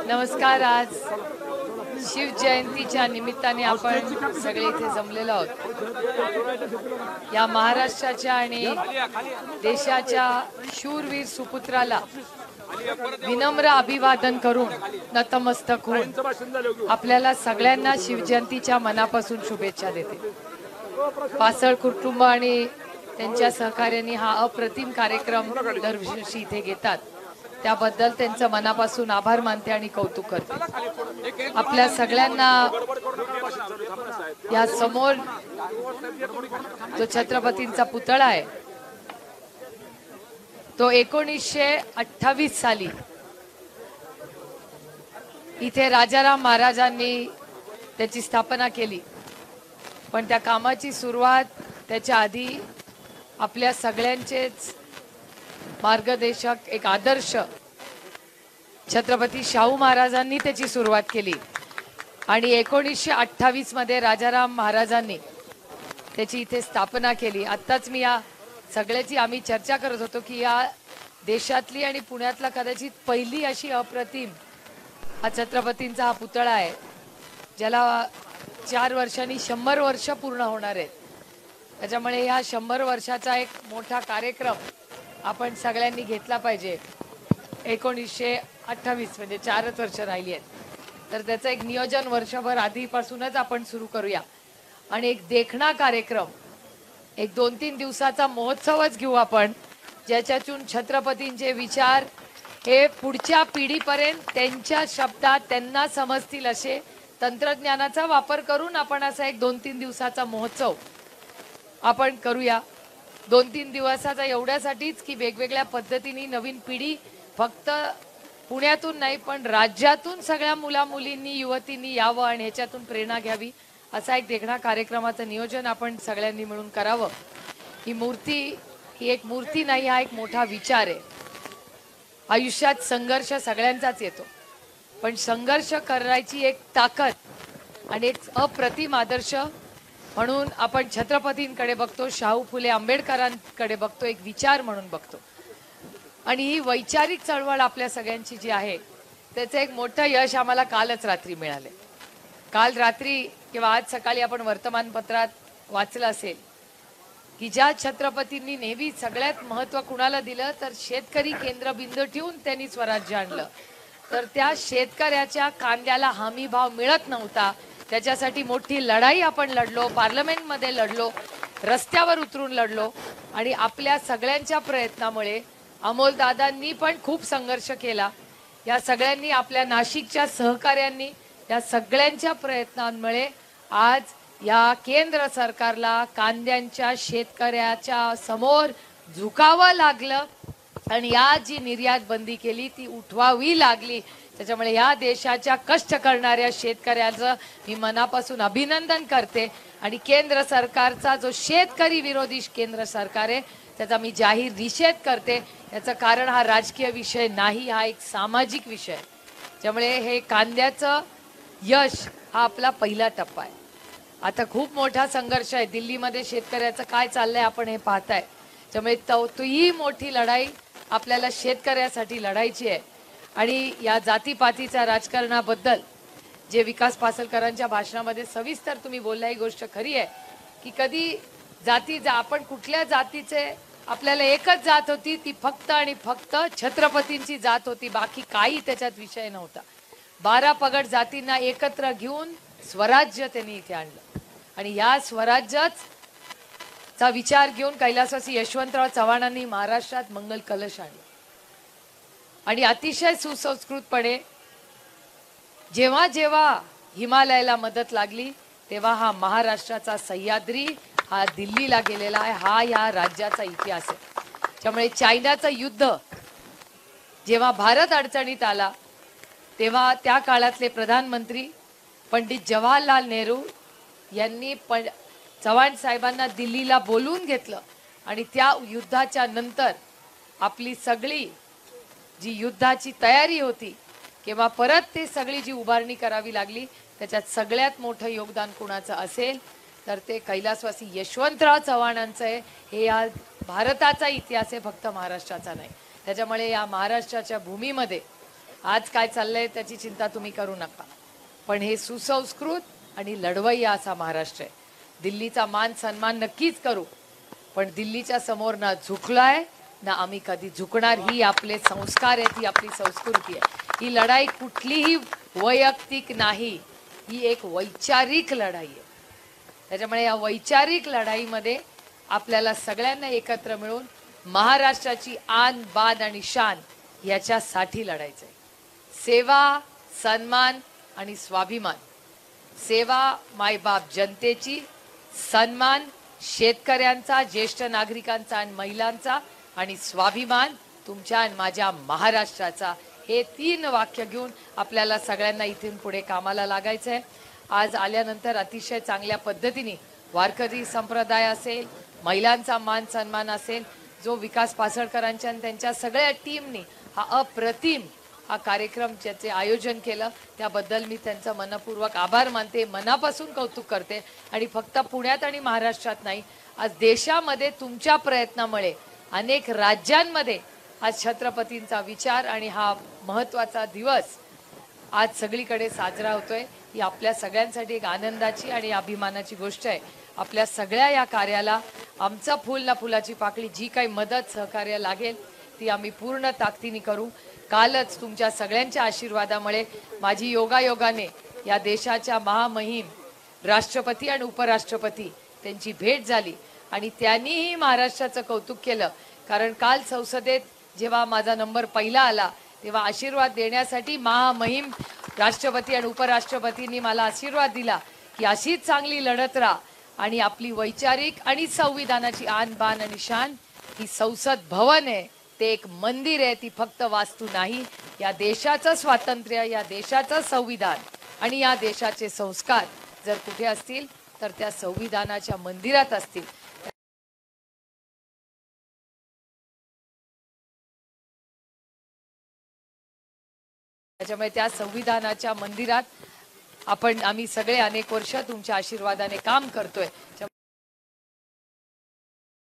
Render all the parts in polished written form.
नमस्कार. आज शिव जयंतीच्या निमित्ताने आपण सगळे इथे जमलेलो आहोत. या महाराष्ट्राच्या आणि देशाच्या शूरवीर सुपुत्राला विनम्र अभिवादन करून नतमस्तक होऊन आपल्याला सगळ्यांना शिवजयंतीच्या मनापासून शुभेच्छा देते. पासळ कुटुंब आणि त्यांच्या सहकार्यांनी हा अप्रतिम कार्यक्रम दरवर्षी इथे घेतात, त्याबद्दल त्यांचं मनापासून आभार मानते आणि कौतुक करते. आपल्या सगळ्यांना या समोर जो छत्रपतींचा पुतळा आहे तो 1928 साली इथे राजाराम महाराजांनी त्याची स्थापना केली. पण त्या कामाची सुरुवात त्याच्या आधी आपल्या सगळ्यांचेच मार्गदर्शक एक आदर्श छत्रपती शाहू महाराजांनी त्याची सुरुवात केली आणि 1928 मध्ये राजाराम महाराजांनी त्याची इथे स्थापना केली. आत्ताच मी या सगळ्याची आम्ही चर्चा करत होतो की या देशातली आणि पुण्यातला कदाचित पहिली अशी अप्रतिम हा छत्रपतींचा हा पुतळा आहे ज्याला 4 वर्षांनी 100 वर्ष पूर्ण होणार आहेत. त्याच्यामुळे या 100 वर्षाचा एक मोठा कार्यक्रम आपण सगळ्यांनी घेतला पाहिजे. 1928 म्हणजे 4च वर्ष राहिली आहेत, तर त्याचं एक नियोजन वर्षभर आधीपासूनच आपण सुरू करूया आणि एक देखणा कार्यक्रम, एक 2-3 दिवसाचा महोत्सवच घेऊ आपण, ज्याच्यातून छत्रपतींचे विचार हे पुढच्या पिढीपर्यंत त्यांच्या शब्दात त्यांना समजतील असे तंत्रज्ञानाचा वापर करून आपण असा एक 2-3 दिवसाचा महोत्सव आपण करूया. 2-3 दिवसाचा एवढ्यासाठीच की वेगवेगळ्या पद्धतीने नवीन पिढी फक्त पुण्यातून नाही पण राज्यातून सगळ्या मुला मुलींनी युवतींनी यावं आणि ह्याच्यातून प्रेरणा घ्यावी असा एक देखणा कार्यक्रमाचं नियोजन आपण सगळ्यांनी मिळून करावं. ही मूर्ती ही एक मूर्ती नाही, हा एक मोठा विचार आहे. आयुष्यात संघर्ष सगळ्यांचाच येतो, पण संघर्ष करायची एक ताकद आणि एक अप्रतिम आदर्श म्हणून आपण छत्रपतींकडे बघतो, शाहू फुले आंबेडकरांकडे बघतो, एक विचार म्हणून बघतो. आणि ही वैचारिक चळवळ आपल्या सगळ्यांची जी आहे त्याचं एक मोठं यश आम्हाला कालच रात्री मिळाले. काल रात्री किंवा आज सकाळी आपण वर्तमानपत्रात वाचलं असेल की ज्या छत्रपतींनी नेहमी सगळ्यात महत्त्व कुणाला दिलं तर शेतकरी केंद्रबिंदू ठेवून त्यांनी स्वराज्य आणलं, तर त्या शेतकऱ्याच्या कांद्याला हमी भाव मिळत नव्हता. त्याच्यासाठी मोठी लढाई आपण लढलो, पार्लमेंटमध्ये लढलो, रस्त्यावर उतरून लढलो आणि आपल्या सगळ्यांच्या प्रयत्नामुळे अमोलदादांनी पण खूप संघर्ष केला. या सगळ्यांनी आपल्या नाशिकच्या सहकार्यांनी या सगळ्यांच्या प्रयत्नांमुळे आज या केंद्र सरकारला कांद्यांच्या शेतकऱ्याच्या समोर झुकावं लागलं आणि या जी निर्यात बंदी केली ती उठवावी लागली. त्याच्यामुळे या देशाच्या कष्ट करणाऱ्या शेतकऱ्याचं मी मनापासून अभिनंदन करते आणि केंद्र सरकारचा जो शेतकरी विरोधी केंद्र सरकार आहे त्याचा मी जाहीर निषेध करते. याचं कारण हा राजकीय विषय नाही, हा एक सामाजिक विषय. त्यामुळे हे कांद्याचं यश हा आपला पहिला टप्पा आहे. आता खूप मोठा संघर्ष आहे दिल्लीमध्ये, शेतकऱ्याचं काय चाललंय आपण हे पाहताय. त्यामुळे तोही मोठी लढाई आपल्याला शेतकऱ्यासाठी लढायची आहे. आणि या जातीपातीच्या राजकारणाबद्दल जे विकास पासलकरांच्या भाषणामध्ये सविस्तर तुम्ही बोलला, ही गोष्ट खरी आहे की कधी आपण कुठल्या जातीचे, आपल्याला एकच जात होती, ती फक्त आणि फक्त छत्रपतींची जात होती, बाकी काही त्याच्यात विषय नव्हता. 12 पगड जातींना एकत्र घेऊन स्वराज्य त्यांनी इथे आणलं आणि या स्वराज्याचा विचार घेऊन कैलासवासी यशवंतराव चव्हाणांनी महाराष्ट्रात मंगल कलश आणला आणि अतिशय सुसंस्कृतपणे जेव्हा जेव्हा हिमालयाला मदत लागली तेव्हा हा महाराष्ट्राचा सह्याद्री हा दिल्लीला गेलेला आहे. हा या राज्याचा इतिहास आहे. त्यामुळे चायनाचं युद्ध जेव्हा भारत अडचणीत आला तेव्हा त्या काळातले प्रधानमंत्री पंडित जवाहरलाल नेहरू यांनी चव्हाण साहेबांना दिल्लीला बोलवून घेतलं आणि त्या युद्धाच्या नंतर आपली सगळी जी युद्धाची तयारी होती किंवा परत ते सगळी जी उभारणी करावी लागली त्याच्यात सगळ्यात मोठं योगदान कुणाचं असेल तर ते कैलासवासी यशवंतराव चव्हाणांचं आहे. हे या भारताचा इतिहास आहे, फक्त महाराष्ट्राचा नाही. त्याच्यामुळे या महाराष्ट्राच्या भूमीमध्ये आज काय चाललंय त्याची चिंता तुम्ही करू नका, पण हे सुसंस्कृत आणि लढवय्या असा महाराष्ट्र आहे. दिल्लीचा मान सन्मान नक्कीच करू, पण दिल्लीच्या समोर ना झुकलाय ना आम्ही कधी झुकणार. ही आपले संस्कार आहेत, ही आपली संस्कृती आहे. ही लढाई कुठलीही वैयक्तिक नाही, ही एक वैचारिक लढाई आहे. त्याच्यामुळे या वैचारिक लढाईमध्ये आपल्याला सगळ्यांना एकत्र मिळून महाराष्ट्राची आन बान आणि शान याच्यासाठी लढायचं आहे. सेवा, सन्मान आणि स्वाभिमान. सेवा मायबाप जनतेची, सन्मान शेतकऱ्यांचा, ज्येष्ठ नागरिकांचा आणि महिलांचा, आणि स्वाभिमान तुमच्या आणि माझ्या महाराष्ट्राचा. हे 3 वाक्य घेऊन आपल्याला सगळ्यांना इथून पुढे कामाला लागायचं आहे. आज आल्यानंतर अतिशय चांगल्या पद्धतीने वारकरी संप्रदाय असेल, महिलांचा मान सन्मान असेल, जो विकास पासळकरांच्या आणि त्यांच्या सगळ्या टीमनी हा अप्रतिम हा कार्यक्रम ज्याचे आयोजन केलं त्याबद्दल मी त्यांचा मनपूर्वक आभार मानते, मनापासून कौतुक करते. आणि फक्त पुण्यात आणि महाराष्ट्रात नाही, आज देशामध्ये तुमच्या प्रयत्नामुळे अनेक राज्यांमध्ये आज छत्रपतींचा विचार आणि हा महत्त्वाचा दिवस आज सगळीकडे साजरा होतोय. ही आपल्या सगळ्यांसाठी एक आनंदाची आणि अभिमानाची गोष्ट आहे. आपल्या सगळ्या या कार्याला आमचं फूल ना फुलाची पाकळी, जी काही मदत सहकार्य लागेल ती आम्ही पूर्ण ताकदीने करू. कालच तुमच्या सगळ्यांच्या आशीर्वादामुळे माझी योगायोगाने या देशाच्या महामहिम राष्ट्रपती आणि उपराष्ट्रपती त्यांची भेट झाली आणि त्यांनीही महाराष्ट्राचं कौतुक केलं. कारण काल संसदेत जेव्हा माझा नंबर पहिला आला तेव्हा आशीर्वाद देण्यासाठी महामहिम राष्ट्रपती आणि उपराष्ट्रपतींनी मला आशीर्वाद दिला की अशीच चांगली लढत राहा आणि आपली वैचारिक आणि संविधानाची आन बान आणि शान ही संसद भवन आहे, ते एक मंदिर आहे, ती फक्त वास्तू नाही. या देशाचं स्वातंत्र्य, या देशाचं संविधान आणि या देशाचे संस्कार जर कुठे असतील तर त्या संविधानाच्या मंदिरात असतील. त्याच्यामुळे त्या संविधानाच्या मंदिरात आम्ही सगळे अनेक वर्ष तुमच्या आशीर्वादाने काम करतोय.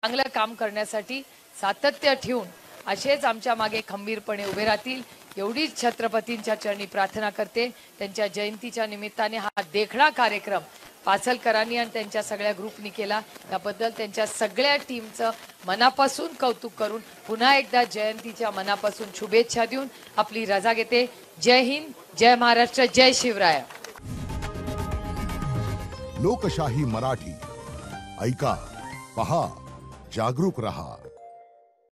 चांगलं काम करण्यासाठी सातत्य ठेवून असेच आमच्या मागे खंबीरपणे उभे राहतील एवढीच छत्रपतींच्या चरणी प्रार्थना करते. त्यांच्या जयंतीच्या निमित्ताने हा देखणा कार्यक्रम पासलकरांनी आणि त्यांच्या सगळ्या ग्रुपनी केला, त्याबद्दल त्यांच्या सगळ्या टीमचं मनापासून कौतुक करून पुन्हा एकदा जयंतीच्या मनापासून शुभेच्छा देऊन आपली रजा घेते. जय हिंद, जय महाराष्ट्र, जय शिवराय. लोकशाही मराठी ऐका, पहा, जागरूक रहा.